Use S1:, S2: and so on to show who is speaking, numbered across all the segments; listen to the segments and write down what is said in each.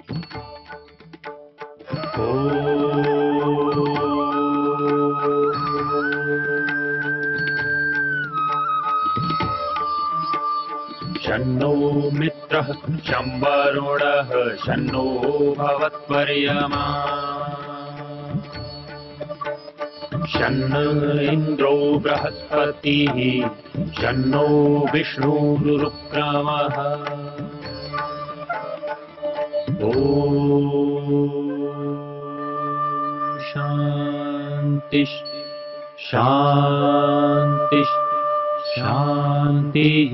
S1: शन्नो मित्रः शं वरुणः शन्नो भवत्वर्यमा शन्न इन्द्रो बृहस्पतिः शन्नो विष्णुरुक्रमः ॐ शान्ति शान्ति शान्तिः।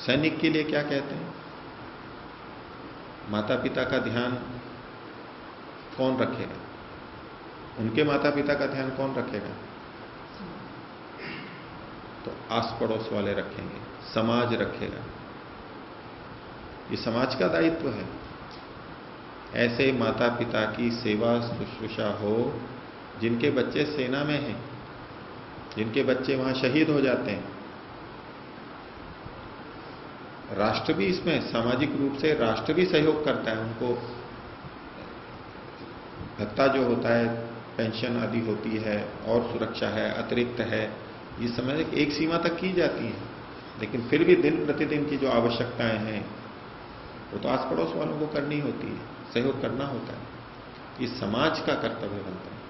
S2: सैनिक के लिए क्या कहते हैं? माता पिता का ध्यान कौन रखेगा? उनके माता पिता का ध्यान कौन रखेगा? तो आस पड़ोस वाले रखेंगे, समाज रखेगा। ये समाज का दायित्व है। ऐसे माता पिता की सेवा शुश्रूषा हो जिनके बच्चे सेना में हैं, जिनके बच्चे वहां शहीद हो जाते हैं। राष्ट्र भी इसमें सामाजिक रूप से राष्ट्र भी सहयोग करता है। उनको भत्ता जो होता है, पेंशन आदि होती है और सुरक्षा है, अतिरिक्त है, ये समय एक सीमा तक की जाती है। लेकिन फिर भी दिन प्रतिदिन की जो आवश्यकताएं हैं वो तो आस पड़ोस वालों को करनी होती है, सहयोग करना होता है। ये समाज का कर्तव्य बनता है।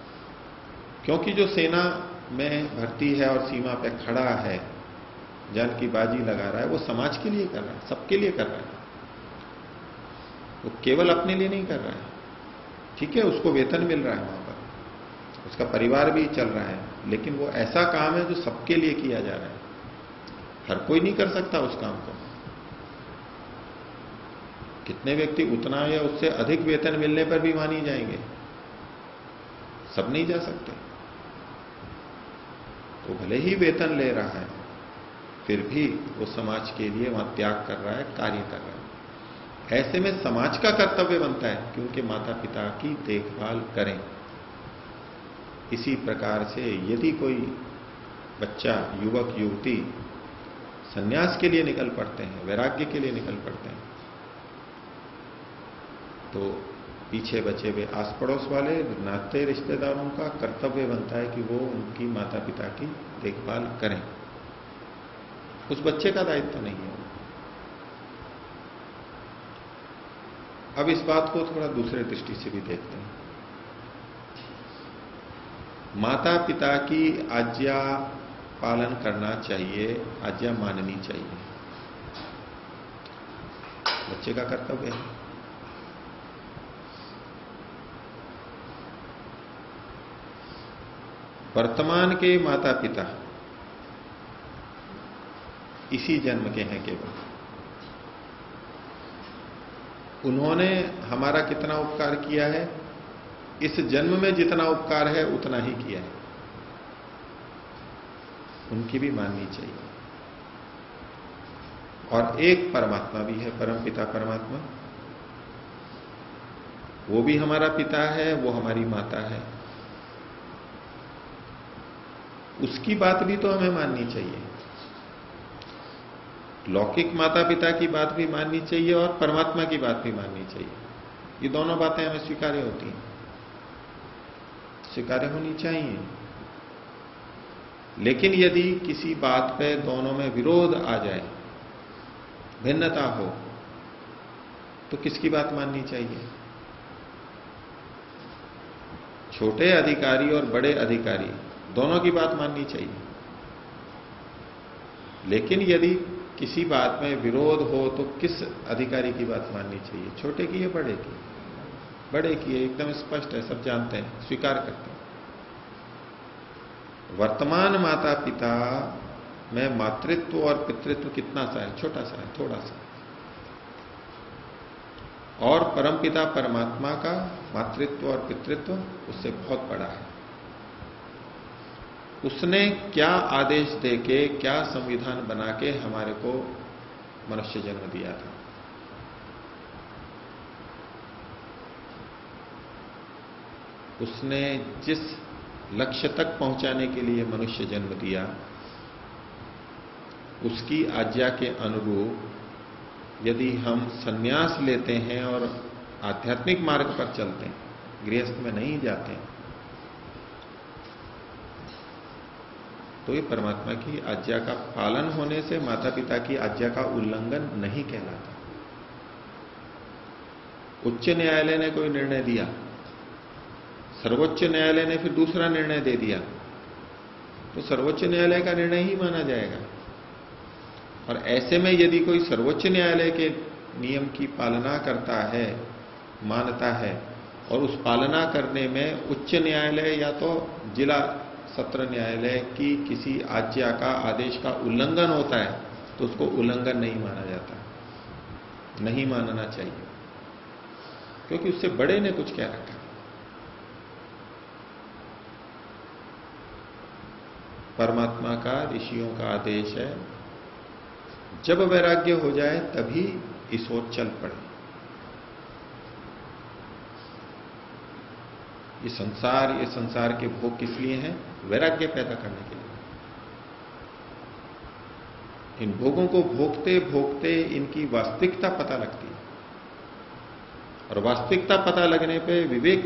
S2: क्योंकि जो सेना में भर्ती है और सीमा पे खड़ा है, जान की बाजी लगा रहा है, वो समाज के लिए कर रहा है, सबके लिए कर रहा है। वो केवल अपने लिए नहीं कर रहा है। ठीक है, उसको वेतन मिल रहा है वहां पर, उसका परिवार भी चल रहा है, लेकिन वो ऐसा काम है जो सबके लिए किया जा रहा है। हर कोई नहीं कर सकता उस काम को। कितने व्यक्ति उतना या उससे अधिक वेतन मिलने पर भी वहां नहीं जाएंगे? सब नहीं जा सकते। तो भले ही वेतन ले रहा है, फिर भी वो समाज के लिए वहां त्याग कर रहा है, कार्य कर रहा है। ऐसे में समाज का कर्तव्य बनता है कि उनके माता पिता की देखभाल करें। इसी प्रकार से यदि कोई बच्चा, युवक, युवती संन्यास के लिए निकल पड़ते हैं, वैराग्य के लिए निकल पड़ते हैं, तो पीछे बचे हुए आस पड़ोस वाले नाते रिश्तेदारों का कर्तव्य बनता है कि वो उनकी माता पिता की देखभाल करें। उस बच्चे का दायित्व नहीं है। अब इस बात को थोड़ा दूसरे दृष्टि से भी देखते हैं। माता पिता की आज्ञा पालन करना चाहिए, आज्ञा माननी चाहिए, बच्चे का कर्तव्य है। वर्तमान के माता पिता इसी जन्म के हैं केवल। उन्होंने हमारा कितना उपकार किया है, इस जन्म में जितना उपकार है उतना ही किया है, उनकी भी माननी चाहिए। और एक परमात्मा भी है, परम पिता परमात्मा, वो भी हमारा पिता है, वो हमारी माता है। उसकी बात भी तो हमें माननी चाहिए। लौकिक माता पिता की बात भी माननी चाहिए और परमात्मा की बात भी माननी चाहिए। ये दोनों बातें हमें स्वीकार्य होती हैं, स्वीकार्य होनी चाहिए। लेकिन यदि किसी बात पे दोनों में विरोध आ जाए, भिन्नता हो, तो किसकी बात माननी चाहिए? छोटे अधिकारी और बड़े अधिकारी दोनों की बात माननी चाहिए। लेकिन यदि किसी बात में विरोध हो तो किस अधिकारी की बात माननी चाहिए? छोटे की या बड़े की? बड़े की है, एकदम स्पष्ट है, सब जानते हैं, स्वीकार करते हैं। वर्तमान माता पिता में मातृत्व और पितृत्व कितना सा है? छोटा सा है, थोड़ा सा। और परमपिता परमात्मा का मातृत्व और पितृत्व उससे बहुत बड़ा है। उसने क्या आदेश देके, क्या संविधान बना के हमारे को मनुष्य जन्म दिया था? उसने जिस लक्ष्य तक पहुंचाने के लिए मनुष्य जन्म दिया, उसकी आज्ञा के अनुरूप यदि हम संन्यास लेते हैं और आध्यात्मिक मार्ग पर चलते हैं, गृहस्थ में नहीं जाते हैं, तो ये परमात्मा की आज्ञा का पालन होने से माता पिता की आज्ञा का उल्लंघन नहीं कहलाता। उच्च न्यायालय ने कोई निर्णय दिया, सर्वोच्च न्यायालय ने फिर दूसरा निर्णय दे दिया, तो सर्वोच्च न्यायालय का निर्णय ही माना जाएगा। और ऐसे में यदि कोई सर्वोच्च न्यायालय के नियम की पालना करता है, मानता है, और उस पालना करने में उच्च न्यायालय या तो जिला सत्र न्यायालय की किसी आज्ञा का, आदेश का उल्लंघन होता है, तो उसको उल्लंघन नहीं माना जाता, नहीं मानना चाहिए, क्योंकि उससे बड़े ने कुछ कह रखा। परमात्मा का, ऋषियों का आदेश है, जब वैराग्य हो जाए तभी इस ओर चल पड़े। ये संसार के भोग किस लिए हैं? वैराग्य पैदा करने के लिए। इन भोगों को भोगते भोगते इनकी वास्तविकता पता लगती है, और वास्तविकता पता लगने पे, विवेक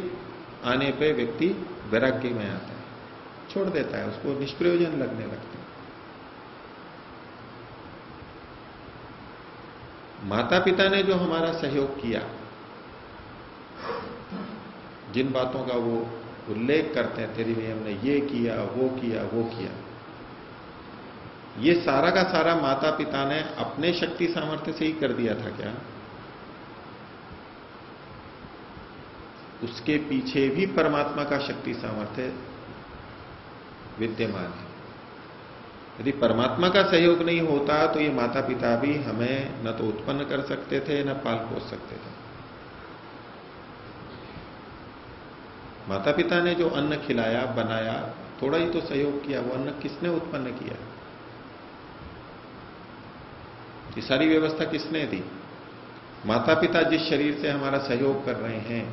S2: आने पे व्यक्ति वैराग्य में आता है, छोड़ देता है, उसको निष्प्रयोजन लगने लगता है। माता पिता ने जो हमारा सहयोग किया, जिन बातों का वो उल्लेख करते हैं, तेरी नियम ने ये किया, वो किया, वो किया, ये सारा का सारा माता पिता ने अपने शक्ति सामर्थ्य से ही कर दिया था क्या? उसके पीछे भी परमात्मा का शक्ति सामर्थ्य विद्यमान है। यदि परमात्मा का सहयोग नहीं होता तो ये माता पिता भी हमें न तो उत्पन्न कर सकते थे, न पाल पोस सकते थे। माता पिता ने जो अन्न खिलाया, बनाया, थोड़ा ही तो सहयोग किया। वो अन्न किसने उत्पन्न किया? ये सारी व्यवस्था किसने दी? माता पिता जिस शरीर से हमारा सहयोग कर रहे हैं,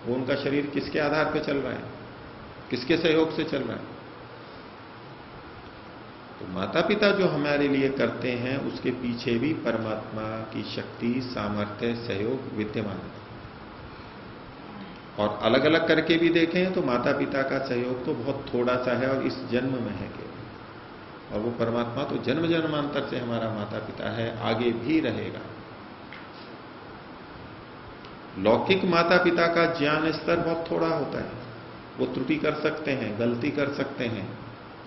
S2: वो उनका शरीर किसके आधार पर चल रहा है, किसके सहयोग से चल रहा है? तो माता पिता जो हमारे लिए करते हैं, उसके पीछे भी परमात्मा की शक्ति, सामर्थ्य, सहयोग विद्यमान है। और अलग अलग करके भी देखें तो माता पिता का सहयोग तो बहुत थोड़ा सा है और इस जन्म में है केवल, और वो परमात्मा तो जन्म जन्मांतर से हमारा माता पिता है, आगे भी रहेगा। लौकिक माता पिता का ज्ञान स्तर बहुत थोड़ा होता है, वो त्रुटि कर सकते हैं, गलती कर सकते हैं,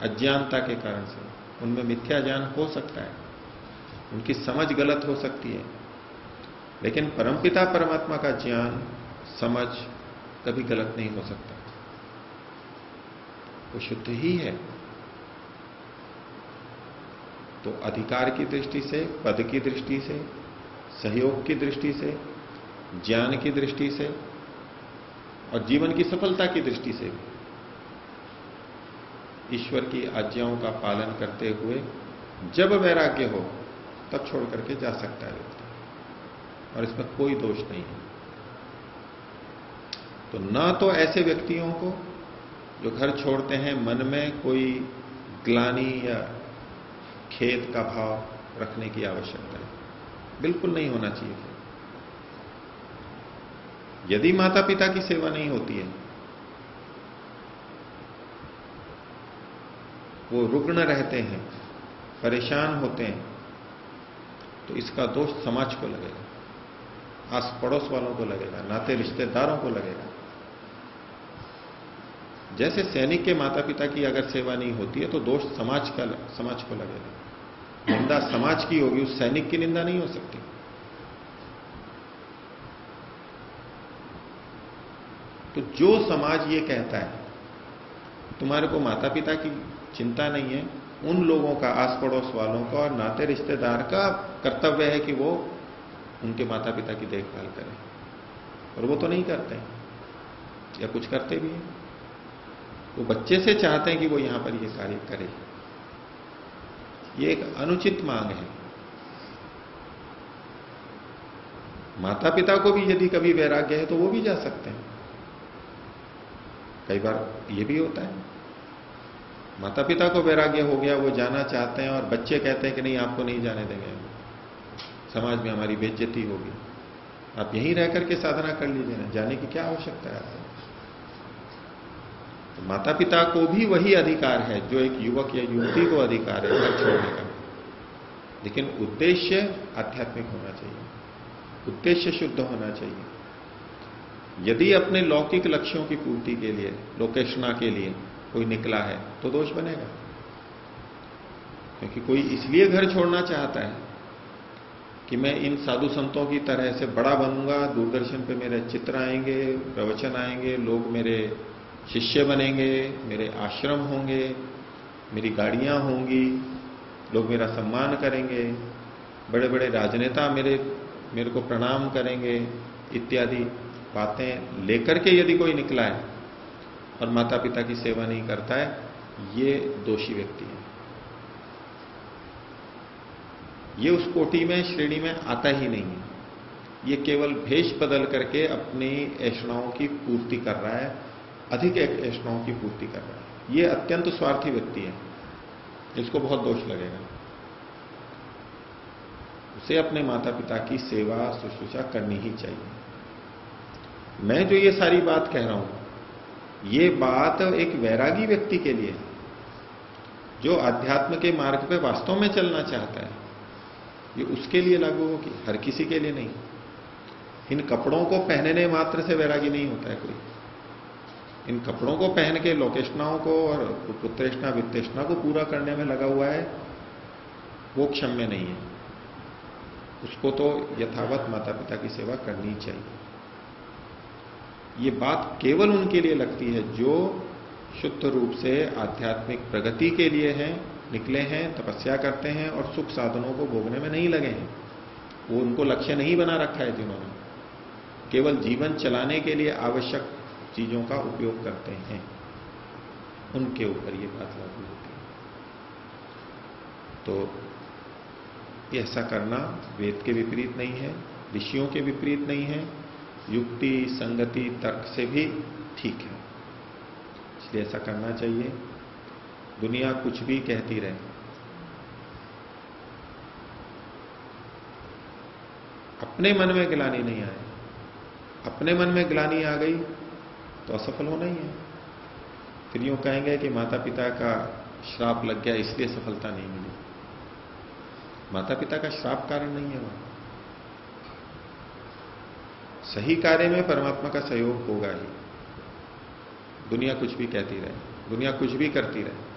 S2: अज्ञानता के कारण से उनमें मिथ्या ज्ञान हो सकता है, उनकी समझ गलत हो सकती है। लेकिन परमपिता परमात्मा का ज्ञान, समझ कभी गलत नहीं हो सकता, वो शुद्ध ही है। तो अधिकार की दृष्टि से, पद की दृष्टि से, सहयोग की दृष्टि से, ज्ञान की दृष्टि से और जीवन की सफलता की दृष्टि से भी ईश्वर की आज्ञाओं का पालन करते हुए जब वैराग्य हो तब छोड़ करके जा सकता है व्यक्ति, और इसमें कोई दोष नहीं है। तो ना तो ऐसे व्यक्तियों को जो घर छोड़ते हैं मन में कोई ग्लानि या खेद का भाव रखने की आवश्यकता है, बिल्कुल नहीं होना चाहिए। यदि माता पिता की सेवा नहीं होती है, वो रुग्ण रहते हैं, परेशान होते हैं, तो इसका दोष समाज को लगेगा, आस पड़ोस वालों को लगेगा, नाते रिश्तेदारों को लगेगा। जैसे सैनिक के माता पिता की अगर सेवा नहीं होती है तो दोष समाज को लगेगा, निंदा समाज की होगी, उस सैनिक की निंदा नहीं हो सकती। तो जो समाज ये कहता है तुम्हारे को माता पिता की चिंता नहीं है, उन लोगों का, आस पड़ोस वालों का और नाते रिश्तेदार का कर्तव्य है कि वो उनके माता पिता की देखभाल करें, और वो तो नहीं करते हैं या कुछ करते भी हैं। वो बच्चे से चाहते हैं कि वो यहां पर ये कार्य करे। ये एक अनुचित मांग है। माता पिता को भी यदि कभी वैराग्य है तो वो भी जा सकते हैं, कई बार ये भी होता है, माता पिता को वैराग्य हो गया, वो जाना चाहते हैं और बच्चे कहते हैं कि नहीं आपको नहीं जाने देंगे, समाज में हमारी बेइज्जती होगी, आप यहीं रह करके साधना कर लीजिए ना, जाने की क्या आवश्यकता है आपको। तो माता पिता को भी वही अधिकार है जो एक युवक या युवती को अधिकार है घर छोड़ने का, लेकिन उद्देश्य आध्यात्मिक होना चाहिए, उद्देश्य शुद्ध होना चाहिए। यदि अपने लौकिक लक्ष्यों की पूर्ति के लिए, लोकेशना के लिए कोई निकला है तो दोष बनेगा, क्योंकि कोई इसलिए घर छोड़ना चाहता है कि मैं इन साधु संतों की तरह से बड़ा बनूंगा, दूरदर्शन पे मेरे चित्र आएंगे, प्रवचन आएंगे, लोग मेरे शिष्य बनेंगे, मेरे आश्रम होंगे, मेरी गाड़ियां होंगी, लोग मेरा सम्मान करेंगे, बड़े बड़े राजनेता मेरे को प्रणाम करेंगे, इत्यादि बातें लेकर के यदि कोई निकला है और माता पिता की सेवा नहीं करता है, ये दोषी व्यक्ति है, ये उस कोटि में, श्रेणी में आता ही नहीं है। ये केवल भेष बदल करके अपनी ऐषणाओं की पूर्ति कर रहा है, अधिक ऐषणाओं की पूर्ति कर रहा है। ये अत्यंत स्वार्थी व्यक्ति है, इसको बहुत दोष लगेगा। उसे अपने माता पिता की सेवा शुश्रूषा करनी ही चाहिए। मैं जो ये सारी बात कह रहा हूं, ये बात एक वैरागी व्यक्ति के लिए, जो अध्यात्म के मार्ग पे वास्तव में चलना चाहता है, ये उसके लिए लागू होगी, हर किसी के लिए नहीं। इन कपड़ों को पहनने मात्र से वैरागी नहीं होता है कोई। इन कपड़ों को पहन के लोकेशनाओं को और पुत्रेष्णा वित्तेष्णा को पूरा करने में लगा हुआ है, वो क्षम्य नहीं है। उसको तो यथावत माता पिता की सेवा करनी चाहिए। ये बात केवल उनके लिए लगती है जो शुद्ध रूप से आध्यात्मिक प्रगति के लिए है, निकले हैं, तपस्या करते हैं और सुख साधनों को भोगने में नहीं लगे हैं। वो उनको लक्ष्य नहीं बना रखा है, जिन्होंने केवल जीवन चलाने के लिए आवश्यक चीजों का उपयोग करते हैं, उनके ऊपर ये बात लागू होती है। तो ऐसा करना वेद के विपरीत नहीं है, ऋषियों के विपरीत नहीं है, युक्ति संगति तर्क से भी ठीक है, इसलिए ऐसा करना चाहिए। दुनिया कुछ भी कहती रहे, अपने मन में ग्लानि नहीं आए। अपने मन में ग्लानि आ गई तो असफल होना ही है। फिर यूं कहेंगे कि माता पिता का श्राप लग गया इसलिए सफलता नहीं मिली। माता पिता का श्राप कारण नहीं है वहां। सही कार्य में परमात्मा का सहयोग होगा ही। दुनिया कुछ भी कहती रहे, दुनिया कुछ भी करती रहे,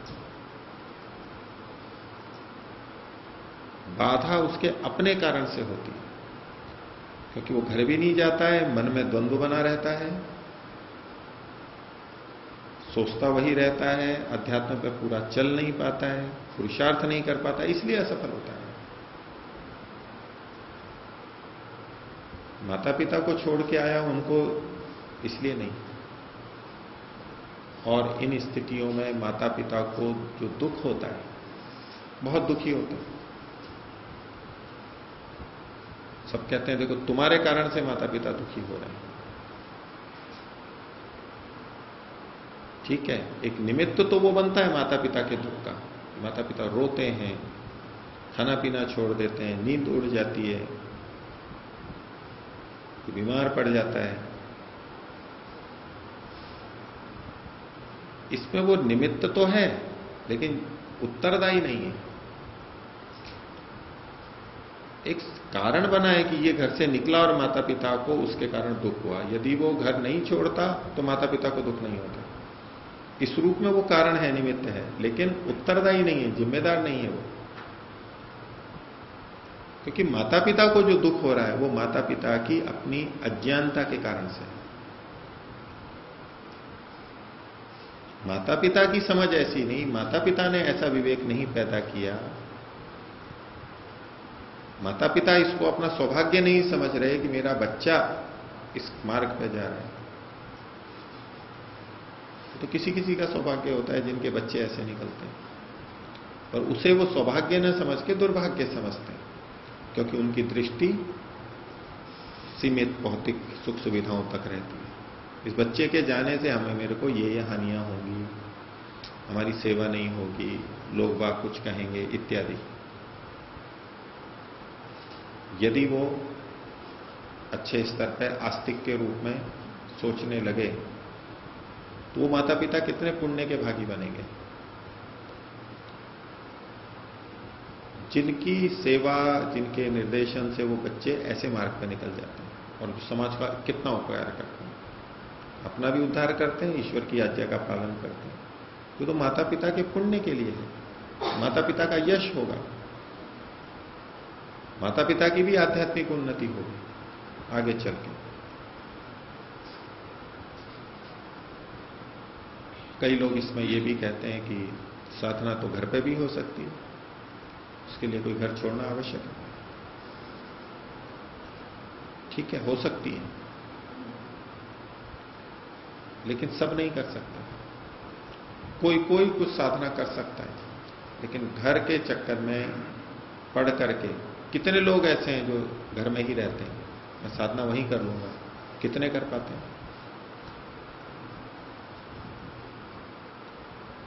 S2: बाधा उसके अपने कारण से होती है, क्योंकि वो घर भी नहीं जाता है, मन में द्वंद्व बना रहता है, सोचता वही रहता है, अध्यात्म पर पूरा चल नहीं पाता है, पुरुषार्थ नहीं कर पाता, इसलिए असफल होता है। माता पिता को छोड़ के आया उनको इसलिए नहीं। और इन स्थितियों में माता पिता को जो दुख होता है, बहुत दुखी होता है। सब कहते हैं देखो तुम्हारे कारण से माता पिता दुखी हो रहे हैं। ठीक है, एक निमित्त तो वो बनता है माता पिता के दुख का। माता पिता रोते हैं, खाना पीना छोड़ देते हैं, नींद उड़ जाती है, बीमार पड़ जाता है। इसमें वो निमित्त तो है लेकिन उत्तरदायी नहीं है। एक कारण बना है कि ये घर से निकला और माता पिता को उसके कारण दुख हुआ। यदि वो घर नहीं छोड़ता तो माता पिता को दुख नहीं होता। इस रूप में वो कारण है, निमित्त है, लेकिन उत्तरदायी नहीं है, जिम्मेदार नहीं है वो। क्योंकि माता पिता को जो दुख हो रहा है वो माता पिता की अपनी अज्ञानता के कारण से। माता पिता की समझ ऐसी नहीं, माता पिता ने ऐसा विवेक नहीं पैदा किया, माता पिता इसको अपना सौभाग्य नहीं समझ रहे कि मेरा बच्चा इस मार्ग पर जा रहा है। तो किसी किसी का सौभाग्य होता है जिनके बच्चे ऐसे निकलते हैं, और उसे वो सौभाग्य न समझ के दुर्भाग्य समझते हैं, क्योंकि उनकी दृष्टि सीमित भौतिक सुख सुविधाओं तक रहती है। इस बच्चे के जाने से हमें मेरे को ये हानियां होंगी, हमारी सेवा नहीं होगी, लोग बाग कुछ कहेंगे इत्यादि। यदि वो अच्छे स्तर पर आस्तिक के रूप में सोचने लगे तो वो माता पिता कितने पुण्य के भागी बनेंगे। जिनकी सेवा, जिनके निर्देशन से वो बच्चे ऐसे मार्ग पर निकल जाते हैं और समाज का कितना उपकार करते हैं, अपना भी उद्धार करते हैं, ईश्वर की आज्ञा का पालन करते हैं, तो माता पिता के पुण्य के लिए है, माता पिता का यश होगा, माता पिता की भी आध्यात्मिक उन्नति होगी आगे चल के। कई लोग इसमें ये भी कहते हैं कि साधना तो घर पे भी हो सकती है, उसके लिए कोई घर छोड़ना आवश्यक है। ठीक है, हो सकती है, लेकिन सब नहीं कर सकते। कोई कोई कुछ साधना कर सकता है, लेकिन घर के चक्कर में पढ़ करके कितने लोग ऐसे हैं जो घर में ही रहते हैं, मैं साधना वहीं कर लूंगा, कितने कर पाते हैं।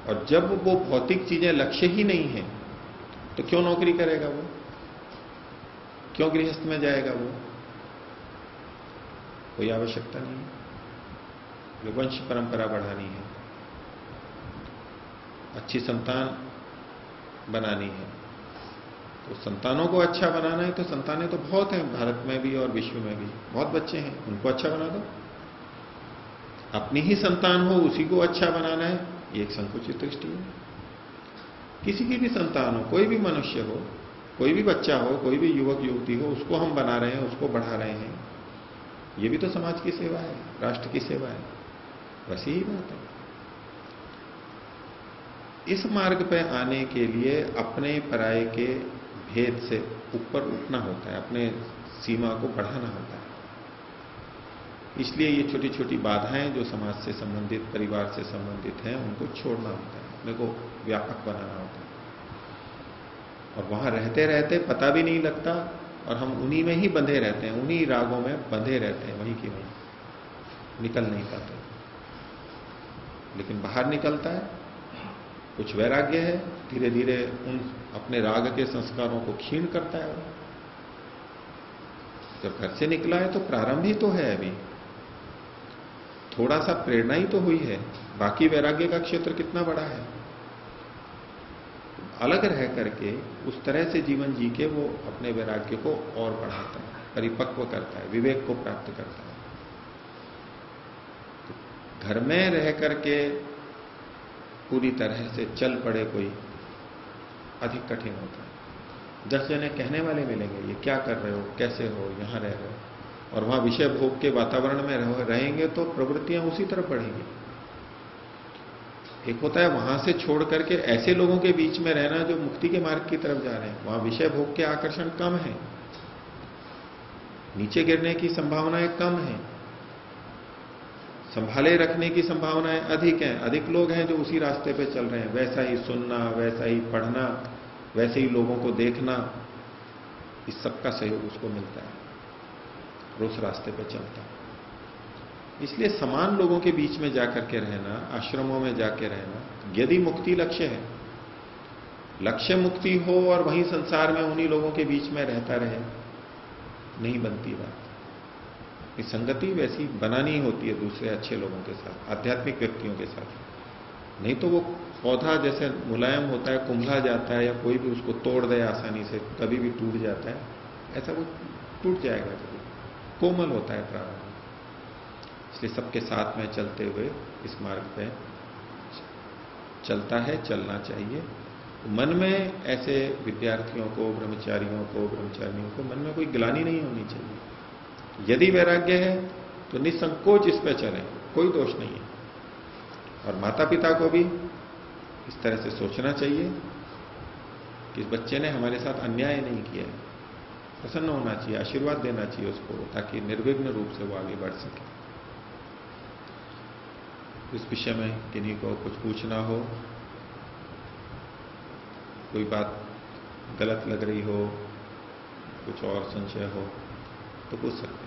S2: और जब वो भौतिक चीजें लक्ष्य ही नहीं है तो क्यों नौकरी करेगा वो, क्यों गृहस्थ में जाएगा वो, कोई आवश्यकता नहीं है। वंश परंपरा बढ़ानी है, अच्छी संतान बनानी है, तो संतानों को अच्छा बनाना है तो संतानें तो बहुत हैं भारत में भी और विश्व में भी, बहुत बच्चे हैं, उनको अच्छा बना दो। अपनी ही संतान हो उसी को अच्छा बनाना है, ये एक संकुचित दृष्टि है। किसी की भी संतान हो, कोई भी मनुष्य हो, कोई भी बच्चा हो, कोई भी युवक युवती हो, उसको हम बना रहे हैं, उसको बढ़ा रहे हैं, ये भी तो समाज की सेवा है, राष्ट्र की सेवा है। वैसे ही बात है। इस मार्ग पे आने के लिए अपने पराये के भेद से ऊपर उठना होता है, अपने सीमा को बढ़ाना होता है। इसलिए ये छोटी छोटी बाधाएं जो समाज से संबंधित, परिवार से संबंधित हैं, उनको छोड़ना होता है, अपने को व्यापक बनाना होता है। और वहां रहते रहते पता भी नहीं लगता और हम उन्हीं में ही बंधे रहते हैं, उन्हीं रागों में बंधे रहते हैं, वहीं की वहीं निकल नहीं पाते। लेकिन बाहर निकलता है, कुछ वैराग्य है, धीरे धीरे उन अपने राग के संस्कारों को क्षीण करता है। जब घर से निकला है तो प्रारंभ ही तो है, अभी थोड़ा सा प्रेरणा ही तो हुई है, बाकी वैराग्य का क्षेत्र कितना बड़ा है। अलग रह करके उस तरह से जीवन जी के वो अपने वैराग्य को और बढ़ाता है, परिपक्व करता है, विवेक को प्राप्त करता है। तो घर में रह करके पूरी तरह से चल पड़े कोई अधिक कठिन होता है। 10 जने कहने वाले मिलेंगे, ये क्या कर रहे हो, कैसे हो, यहां रह रहे हो, और वहां विषय भोग के वातावरण में रहेंगे तो प्रवृत्तियां उसी तरफ बढ़ेंगी। एक होता है वहां से छोड़ करके ऐसे लोगों के बीच में रहना जो मुक्ति के मार्ग की तरफ जा रहे हैं, वहां विषय भोग के आकर्षण कम है, नीचे गिरने की संभावनाएं कम है, संभाले रखने की संभावनाएं अधिक हैं। अधिक लोग हैं जो उसी रास्ते पे चल रहे हैं, वैसा ही सुनना, वैसा ही पढ़ना, वैसे ही लोगों को देखना, इस सबका सहयोग उसको मिलता है और उस रास्ते पे चलता है। इसलिए समान लोगों के बीच में जाकर के रहना, आश्रमों में जाके रहना, यदि मुक्ति लक्ष्य है, लक्ष्य मुक्ति हो और वहीं संसार में उन्हीं लोगों के बीच में रहता रहे, नहीं बनती बात। ये संगति वैसी बनानी होती है दूसरे अच्छे लोगों के साथ, आध्यात्मिक व्यक्तियों के साथ। नहीं तो वो पौधा जैसे मुलायम होता है, कुंभला जाता है, या कोई भी उसको तोड़ दे आसानी से कभी भी टूट जाता है, ऐसा वो टूट जाएगा कभी। कोमल होता है प्रारंभ। इसलिए सबके साथ में चलते हुए इस मार्ग पे चलता है, चलना चाहिए। मन में ऐसे विद्यार्थियों को, ब्रह्मचारियों को, ब्रह्मचारियों को मन में कोई ग्लानि नहीं होनी चाहिए। यदि वैराग्य है तो निसंकोच इस पे चलें, कोई दोष नहीं है। और माता पिता को भी इस तरह से सोचना चाहिए कि इस बच्चे ने हमारे साथ अन्याय नहीं किया है, प्रसन्न होना चाहिए, आशीर्वाद देना चाहिए उसको, ताकि निर्विघ्न रूप से वो आगे बढ़ सके। इस विषय में किन्हीं को कुछ पूछना हो, कोई बात गलत लग रही हो, कुछ और संशय हो तो पूछ सकते हैं।